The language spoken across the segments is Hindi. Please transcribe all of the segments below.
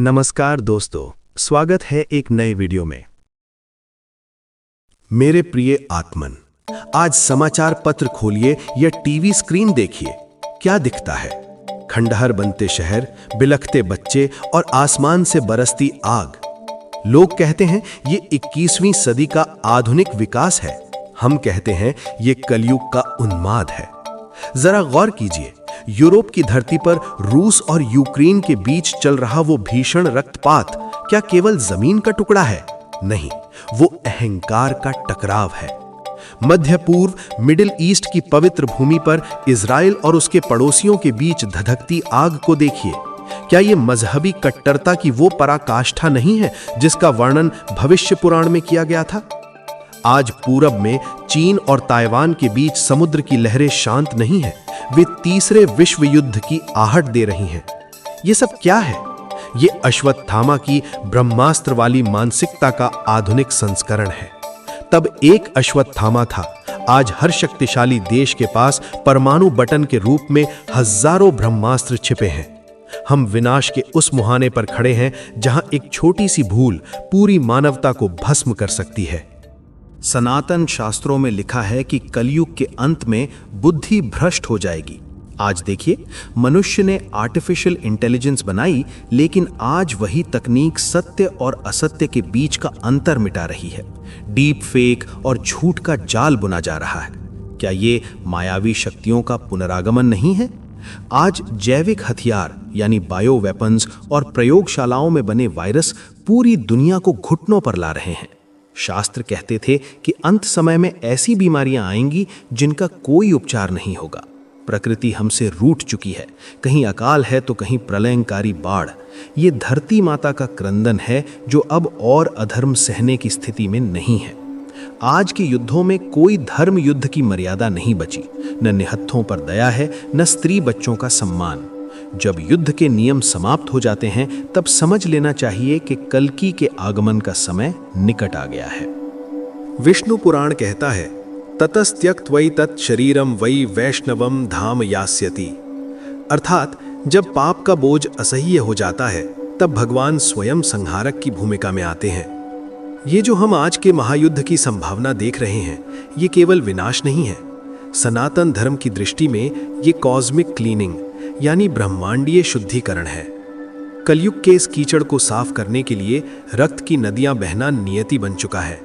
नमस्कार दोस्तों, स्वागत है एक नए वीडियो में। मेरे प्रिय आत्मन, आज समाचार पत्र खोलिए या टीवी स्क्रीन देखिए, क्या दिखता है? खंडहर बनते शहर, बिलखते बच्चे और आसमान से बरसती आग। लोग कहते हैं ये 21वीं सदी का आधुनिक विकास है। हम कहते हैं ये कलयुग का उन्माद है। जरा गौर कीजिए, यूरोप की धरती पर रूस और यूक्रेन के बीच चल रहा वो भीषण रक्तपात क्या केवल जमीन का टुकड़ा है? नहीं, वो अहंकार का टकराव है। मध्य पूर्व, मिडिल ईस्ट की पवित्र भूमि पर इजराइल और उसके पड़ोसियों के बीच धधकती आग को देखिए। क्या ये मजहबी कट्टरता की वो पराकाष्ठा नहीं है जिसका वर्णन भविष्य पुराण में किया गया था? आज पूरब में चीन और ताइवान के बीच समुद्र की लहरें शांत नहीं है, वे तीसरे विश्व युद्ध की आहट दे रही हैं। ये सब क्या है? ये अश्वत्थामा की ब्रह्मास्त्र वाली मानसिकता का आधुनिक संस्करण है। तब एक अश्वत्थामा था, आज हर शक्तिशाली देश के पास परमाणु बटन के रूप में हजारों ब्रह्मास्त्र छिपे हैं। हम विनाश के उस मुहाने पर खड़े हैं जहां एक छोटी सी भूल पूरी मानवता को भस्म कर सकती है। सनातन शास्त्रों में लिखा है कि कलयुग के अंत में बुद्धि भ्रष्ट हो जाएगी। आज देखिए, मनुष्य ने आर्टिफिशियल इंटेलिजेंस बनाई, लेकिन आज वही तकनीक सत्य और असत्य के बीच का अंतर मिटा रही है। डीप फेक और झूठ का जाल बुना जा रहा है। क्या ये मायावी शक्तियों का पुनरागमन नहीं है? आज जैविक हथियार यानी बायो वेपन्स और प्रयोगशालाओं में बने वायरस पूरी दुनिया को घुटनों पर ला रहे हैं। शास्त्र कहते थे कि अंत समय में ऐसी बीमारियां आएंगी जिनका कोई उपचार नहीं होगा। प्रकृति हमसे रूठ चुकी है, कहीं अकाल है तो कहीं प्रलयंकारी बाढ़। ये धरती माता का क्रंदन है जो अब और अधर्म सहने की स्थिति में नहीं है। आज के युद्धों में कोई धर्म युद्ध की मर्यादा नहीं बची, न निहत्थों पर दया है, न स्त्री बच्चों का सम्मान। जब युद्ध के नियम समाप्त हो जाते हैं तब समझ लेना चाहिए कि कल्कि के आगमन का समय निकट आ गया है। विष्णु पुराण कहता है, ततस्त्यक्त्वै तत् शरीरम वै वैष्णवम धाम यास्यति। अर्थात जब पाप का बोझ असह्य हो जाता है तब भगवान स्वयं संहारक की भूमिका में आते हैं। ये जो हम आज के महायुद्ध की संभावना देख रहे हैं, ये केवल विनाश नहीं है। सनातन धर्म की दृष्टि में ये कॉस्मिक क्लीनिंग यानी ब्रह्मांडीय शुद्धिकरण है। कलयुग के इस कीचड़ को साफ करने के लिए रक्त की नदियां बहना नियति बन चुका है।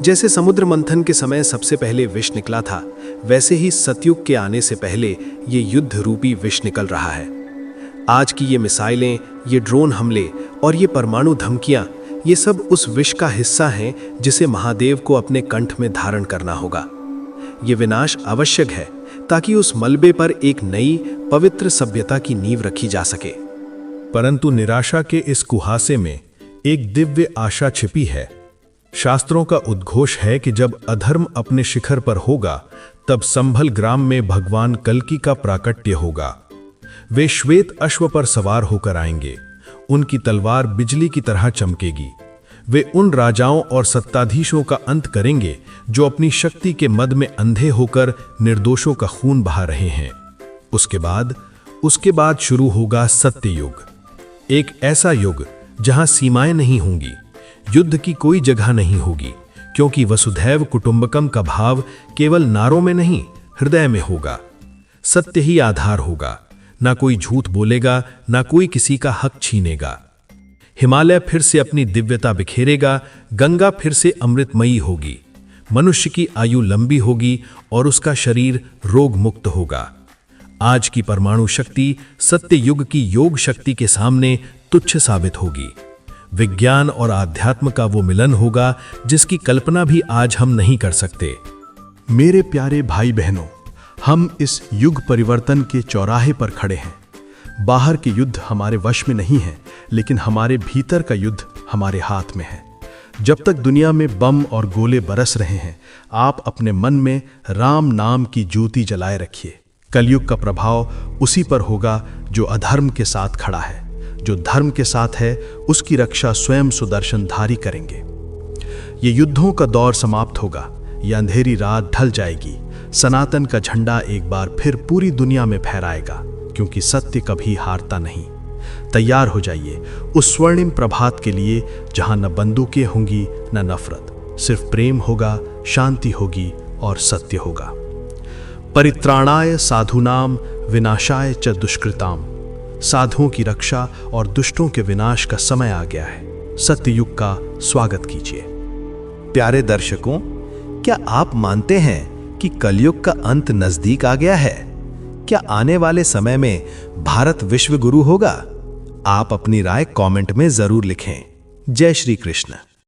जैसे समुद्र मंथन के समय सबसे पहले विष निकला था, वैसे ही सतयुग के आने से पहले ये युद्ध रूपी विष निकल रहा है। आज की ये मिसाइलें, ये ड्रोन हमले और ये परमाणु धमकियां, ये सब उस विष का हिस्सा हैं जिसे महादेव को अपने कंठ में धारण करना होगा। ये विनाश आवश्यक है ताकि उस मलबे पर एक नई पवित्र सभ्यता की नींव रखी जा सके। परंतु निराशा के इस कुहासे में एक दिव्य आशा छिपी है। शास्त्रों का उद्घोष है कि जब अधर्म अपने शिखर पर होगा तब संभल ग्राम में भगवान कल्कि का प्राकट्य होगा। वे श्वेत अश्व पर सवार होकर आएंगे, उनकी तलवार बिजली की तरह चमकेगी। वे उन राजाओं और सत्ताधीशों का अंत करेंगे जो अपनी शक्ति के मद में अंधे होकर निर्दोषों का खून बहा रहे हैं। उसके बाद शुरू होगा सत्य युग, एक ऐसा युग जहां सीमाएं नहीं होंगी, युद्ध की कोई जगह नहीं होगी, क्योंकि वसुधैव कुटुंबकम का भाव केवल नारों में नहीं, हृदय में होगा। सत्य ही आधार होगा, ना कोई झूठ बोलेगा, ना कोई किसी का हक छीनेगा। हिमालय फिर से अपनी दिव्यता बिखेरेगा, गंगा फिर से अमृतमयी होगी, मनुष्य की आयु लंबी होगी और उसका शरीर रोग मुक्त होगा। आज की परमाणु शक्ति सत्य युग की योग शक्ति के सामने तुच्छ साबित होगी। विज्ञान और आध्यात्म का वो मिलन होगा जिसकी कल्पना भी आज हम नहीं कर सकते। मेरे प्यारे भाई बहनों, हम इस युग परिवर्तन के चौराहे पर खड़े हैं। बाहर के युद्ध हमारे वश में नहीं है, लेकिन हमारे भीतर का युद्ध हमारे हाथ में है। जब तक दुनिया में बम और गोले बरस रहे हैं, आप अपने मन में राम नाम की ज्योति जलाए रखिए। कलयुग का प्रभाव उसी पर होगा जो अधर्म के साथ खड़ा है। जो धर्म के साथ है उसकी रक्षा स्वयं सुदर्शनधारी करेंगे। ये युद्धों का दौर समाप्त होगा, ये अंधेरी रात ढल जाएगी। सनातन का झंडा एक बार फिर पूरी दुनिया में फहराएगा, क्योंकि सत्य कभी हारता नहीं। तैयार हो जाइए उस स्वर्णिम प्रभात के लिए जहां न बंदूकें होंगी न नफरत, सिर्फ प्रेम होगा, शांति होगी और सत्य होगा। परित्राणाय साधूनाम विनाशाय च दुष्कृताम। साधुओं की रक्षा और दुष्टों के विनाश का समय आ गया है। सत्ययुग का स्वागत कीजिए। प्यारे दर्शकों, क्या आप मानते हैं कि कलयुग का अंत नजदीक आ गया है? क्या आने वाले समय में भारत विश्व गुरु होगा? आप अपनी राय कमेंट में जरूर लिखें। जय श्री कृष्ण।